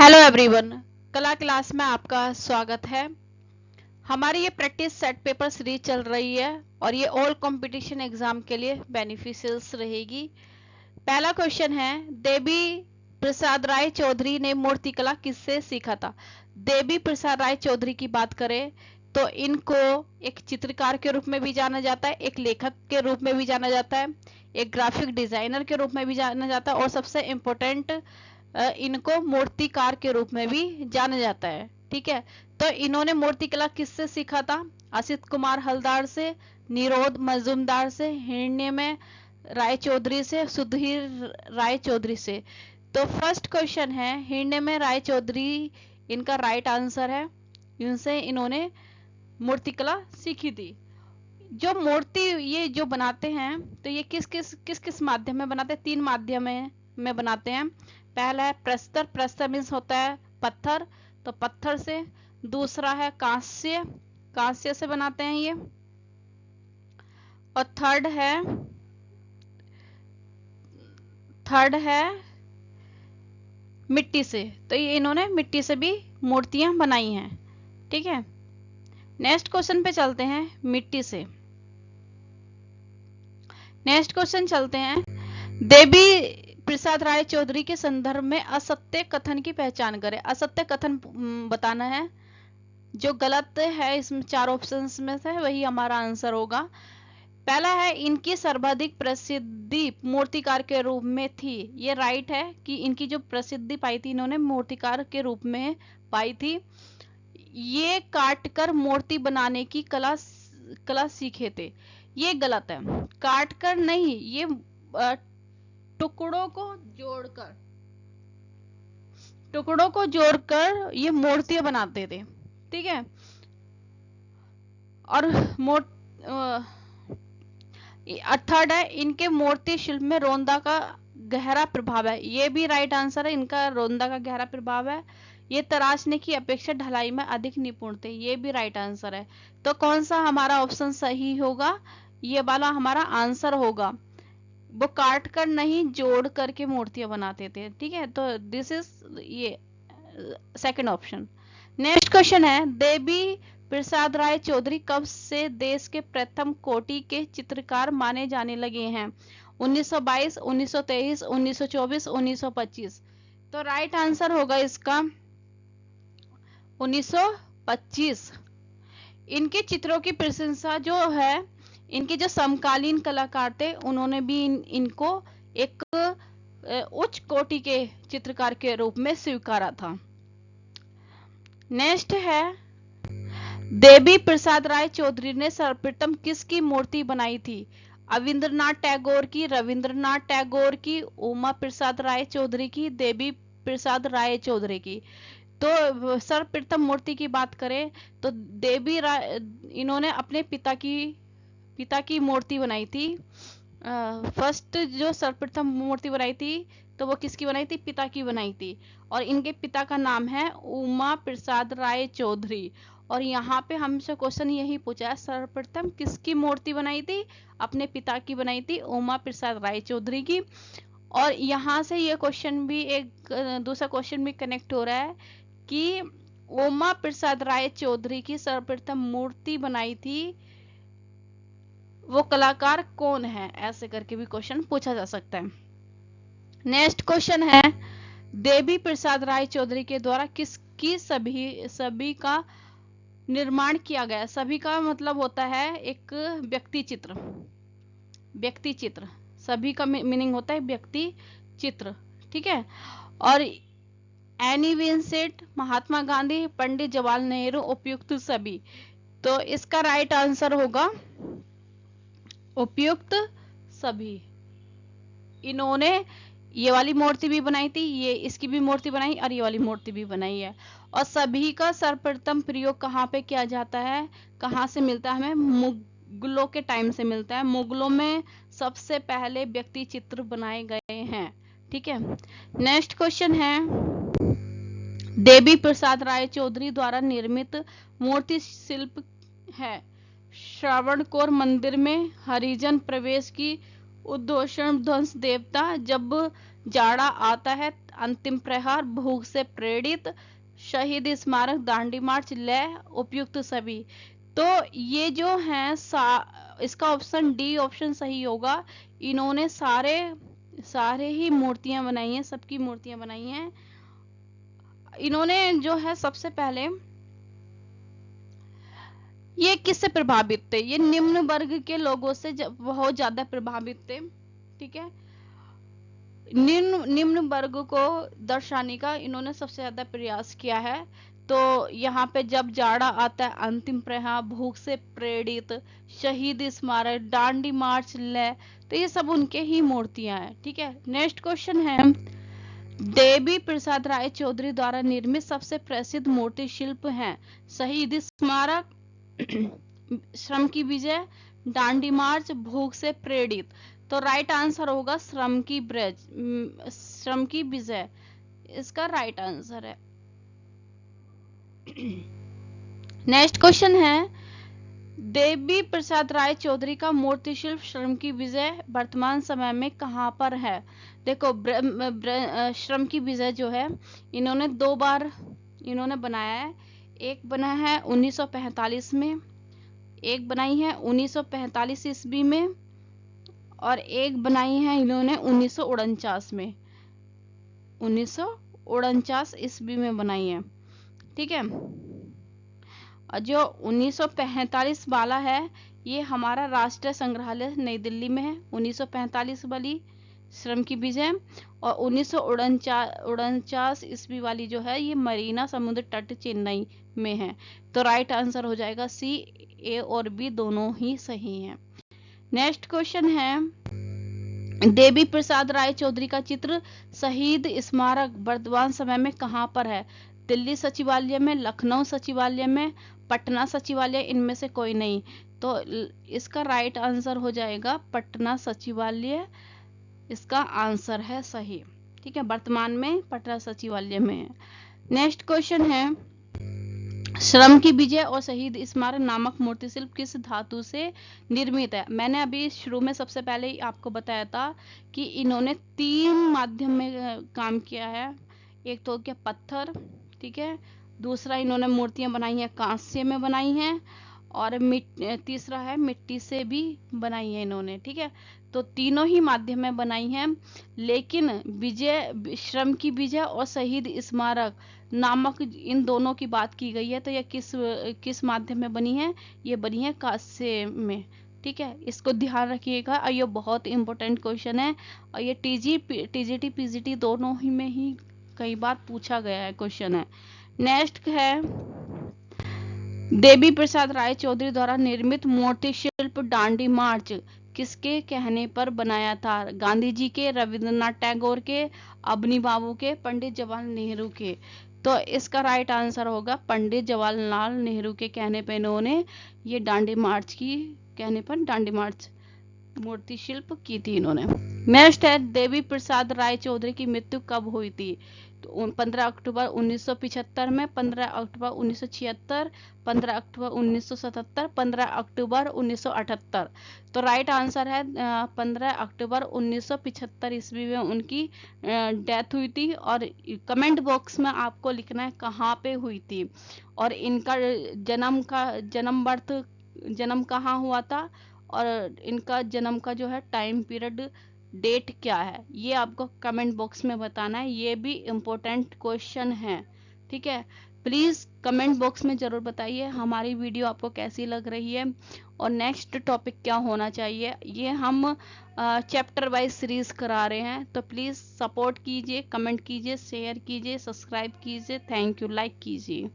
Hello everyone, कला class में आपका स्वागत है। हमारी ये प्रैक्टिस सेट पेपर सीरीज चल रही है और ये ऑल कंपटीशन एग्जाम के लिए बेनिफिशियल्स रहेगी। पहला क्वेश्चन है, देवी प्रसाद राय चौधरी ने मूर्तिकला किससे सीखा था? देवी प्रसाद राय चौधरी की बात करें तो इनको एक चित्रकार के रूप में भी जाना जाता है, एक लेखक के रूप में भी जाना जाता है, एक ग्राफिक डिजाइनर के रूप में भी जाना जाता है और सबसे इम्पोर्टेंट इनको मूर्तिकार के रूप में भी जाना जाता है। ठीक है, तो इन्होंने मूर्तिकला किससे सीखा था? असित कुमार हलदार से, निरोध मजूमदार से, हिरण्य में राय चौधरी से, सुधीर राय चौधरी से। तो फर्स्ट क्वेश्चन है, हिरण्य में राय चौधरी इनका राइट आंसर है। इनसे इन्होंने मूर्तिकला सीखी थी। जो मूर्ति ये जो बनाते हैं तो ये किस किस माध्यम में बनाते हैं? 3 माध्यम में बनाते हैं। पहला है प्रस्तर, प्रस्तर मीन्स होता है पत्थर, तो पत्थर से। दूसरा है कांस्य, कांस्य से बनाते हैं ये। और थर्ड है मिट्टी से, तो ये इन्होंने मिट्टी से भी मूर्तियां बनाई हैं। ठीक है, नेक्स्ट क्वेश्चन पे चलते हैं। मिट्टी से नेक्स्ट क्वेश्चन चलते हैं। देवी प्रसाद राय चौधरी के संदर्भ में असत्य कथन की पहचान करें। असत्य कथन बताना है, जो गलत है इसमें 4 ऑप्शंस में से वही हमारा आंसर होगा। पहला है, इनकी सर्वाधिक प्रसिद्धि मूर्तिकार के रूप में थी। ये राइट है कि इनकी जो प्रसिद्धि पाई थी इन्होंने मूर्तिकार के रूप में पाई थी। ये काटकर मूर्ति बनाने की कला सीखे थे। ये गलत है, काटकर नहीं, ये टुकड़ों को जोड़कर ये मूर्तियां बनाते थे। ठीक है, और थर्ड है, इनके मूर्ति शिल्प में रोंदा का गहरा प्रभाव है। ये भी राइट आंसर है, इनका रोंदा का गहरा प्रभाव है। ये तराशने की अपेक्षा ढलाई में अधिक निपुण थे। ये भी राइट आंसर है। तो कौन सा हमारा ऑप्शन सही होगा? ये वाला हमारा आंसर होगा। वो काट कर नहीं, जोड़ करके मूर्तियां बनाते थे। ठीक है, तो दिस इज ये सेकंड ऑप्शन। नेक्स्ट क्वेश्चन है, देवी प्रसाद राय चौधरी कब से देश के प्रथम कोटि के चित्रकार माने जाने लगे हैं? 1922, 1923, 1924, 1925। तो राइट आंसर होगा इसका 1925। इनके चित्रों की प्रशंसा जो है, इनके जो समकालीन कलाकार थे उन्होंने भी इनको एक उच्च कोटि के चित्रकार के रूप में स्वीकारा था। नेक्स्ट है, देवी प्रसाद राय चौधरी ने सर्वप्रथम किसकी मूर्ति बनाई थी? अविंद्रनाथ टैगोर की, रविंद्रनाथ टैगोर की, उमा प्रसाद राय चौधरी की, देवी प्रसाद राय चौधरी की। तो सर्वप्रथम मूर्ति की बात करें तो देवी राय इन्होंने अपने पिता की मूर्ति बनाई थी। फर्स्ट जो सर्वप्रथम मूर्ति बनाई थी तो वो किसकी बनाई थी? पिता की बनाई थी। और इनके पिता का नाम है उमा प्रसाद राय चौधरी। और यहाँ पे हमसे क्वेश्चन यही पूछा है, सर्वप्रथम किसकी मूर्ति बनाई थी? अपने पिता की बनाई थी, उमा प्रसाद राय चौधरी की। और यहाँ से ये क्वेश्चन भी एक दूसरा क्वेश्चन भी कनेक्ट हो रहा है कि उमा प्रसाद राय चौधरी की सर्वप्रथम मूर्ति बनाई थी, वो कलाकार कौन है? ऐसे करके भी क्वेश्चन पूछा जा सकता है। नेक्स्ट क्वेश्चन है, देवी प्रसाद राय चौधरी के द्वारा किसकी सभी का निर्माण किया गया? सभी का मतलब होता है एक व्यक्ति चित्र। सभी का मीनिंग होता है व्यक्ति चित्र। ठीक है, और एनी बेसेंट, महात्मा गांधी, पंडित जवाहरलाल नेहरू, उपयुक्त सभी। तो इसका राइट आंसर होगा उपयुक्त सभी। इन्होंने ये वाली मूर्ति भी बनाई थी, ये इसकी भी मूर्ति बनाई और ये वाली मूर्ति भी बनाई है। और सभी का सर्वप्रथम प्रयोग कहाँ पे किया जाता है? कहाँ से मिलता है हमें? मुगलों के टाइम से मिलता है। मुगलों में सबसे पहले व्यक्ति चित्र बनाए गए हैं। ठीक है, नेक्स्ट क्वेश्चन है, देवी प्रसाद राय चौधरी द्वारा निर्मित मूर्ति शिल्प है। श्रावणकोर मंदिर में हरिजन प्रवेश की उद्घोषण ध्वंस देवता, जब जाड़ा आता है अंतिम प्रहार, भूख से प्रेरित, शहीद स्मारक, दांडी मार्च, लय, उपयुक्त सभी। तो ये जो है इसका ऑप्शन डी ऑप्शन सही होगा। इन्होंने सारे ही मूर्तियां बनाई हैं, सबकी मूर्तियां बनाई हैं। इन्होंने जो है सबसे पहले ये किससे प्रभावित थे? ये निम्न वर्ग के लोगों से बहुत ज्यादा प्रभावित थे। ठीक है, निम्न वर्ग को दर्शाने का इन्होंने सबसे ज्यादा प्रयास किया है। तो यहाँ पे जब जाड़ा आता है, अंतिम प्रहार, भूख से प्रेरित, शहीद स्मारक, दांडी मार्च, लय, तो ये सब उनके ही मूर्तियां हैं। ठीक है, नेक्स्ट क्वेश्चन है, देवी प्रसाद राय चौधरी द्वारा निर्मित सबसे प्रसिद्ध मूर्ति शिल्प है? शहीद स्मारक, श्रम की विजय, दांडी मार्च, भूख से प्रेरित। तो राइट आंसर होगा श्रम की विजय, इसका राइट आंसर है। नेक्स्ट क्वेश्चन है, देवी प्रसाद राय चौधरी का मूर्ति शिल्प श्रम की विजय वर्तमान समय में कहां पर है? देखो, श्रम की विजय जो है इन्होंने 2 बार इन्होंने बनाया है। एक बना है 1945 में, एक बनाई है 1945 ईस्वी में, और एक बनाई है इन्होंने 1949 में, 1949 ईस्वी में बनाई है। ठीक है, और जो 1945 वाला है ये हमारा राष्ट्रीय संग्रहालय नई दिल्ली में है, 1945 वाली श्रम की विजय। और 1949 ईस्वी वाली जो है ये मरीना समुद्र तट चेन्नई में है। तो राइट आंसर हो जाएगा सी, ए और बी दोनों ही सही हैं। नेक्स्ट क्वेश्चन है, देवी प्रसाद राय चौधरी का चित्र शहीद स्मारक वर्तमान समय में कहां पर है? दिल्ली सचिवालय में, लखनऊ सचिवालय में, पटना सचिवालय, इनमें से कोई नहीं। तो इसका राइट आंसर हो जाएगा पटना सचिवालय, इसका आंसर है सही। ठीक है, वर्तमान में पटना सचिवालय में है। नेक्स्ट क्वेश्चन है, श्रम की विजय और शहीद स्मारक नामक मूर्ति शिल्प किस धातु से निर्मित है? मैंने अभी शुरू में सबसे पहले ही आपको बताया था कि इन्होंने 3 माध्यम में काम किया है। एक तो क्या पत्थर, ठीक है, दूसरा इन्होंने मूर्तियां बनाई हैं कांस्य में बनाई हैं, और तीसरा है मिट्टी से भी बनाई है इन्होंने। ठीक है, तो तीनों ही माध्यम में बनाई हैं। लेकिन श्रम की विजय और शहीद स्मारक नामक इन दोनों की बात की गई है, तो यह किस माध्यम में बनी है? ये बनी है कांस्य में। ठीक है, इसको ध्यान रखिएगा, और ये बहुत इंपॉर्टेंट क्वेश्चन है, और ये टीजीटी पीजीटी दोनों ही में ही कई बार पूछा गया है क्वेश्चन है। नेक्स्ट है, देवी प्रसाद राय चौधरी द्वारा निर्मित मूर्ति शिल्प दांडी मार्च किसके कहने पर बनाया था? गांधी जी के, रविंद्रनाथ टैगोर के, अवनी बाबू के, पंडित जवाहरलाल नेहरू के। तो इसका राइट आंसर होगा पंडित जवाहरलाल नेहरू के कहने पर इन्होंने ये दांडी मार्च की कहने पर दांडी मार्च मूर्ति शिल्प की थी इन्होंने। नेक्स्ट है, देवी प्रसाद राय चौधरी की मृत्यु कब हुई थी? तो 15 अक्टूबर 1975 में, 15 अक्टूबर 1976, 15 अक्टूबर 1977, 15 अक्टूबर 1978। तो राइट आंसर है 15 अक्टूबर 1975 ईस्वी में उनकी डेथ हुई थी। और कमेंट बॉक्स में आपको लिखना है कहाँ पे हुई थी, और इनका जन्म कहाँ हुआ था, और इनका जन्म का जो है टाइम पीरियड, डेट क्या है, ये आपको कमेंट बॉक्स में बताना है। ये भी इम्पोर्टेंट क्वेश्चन है। ठीक है, प्लीज कमेंट बॉक्स में जरूर बताइए हमारी वीडियो आपको कैसी लग रही है, और नेक्स्ट टॉपिक क्या होना चाहिए। ये हम चैप्टर वाइज सीरीज करा रहे हैं, तो प्लीज सपोर्ट कीजिए, कमेंट कीजिए, शेयर कीजिए, सब्सक्राइब कीजिए। थैंक यू, लाइक कीजिए।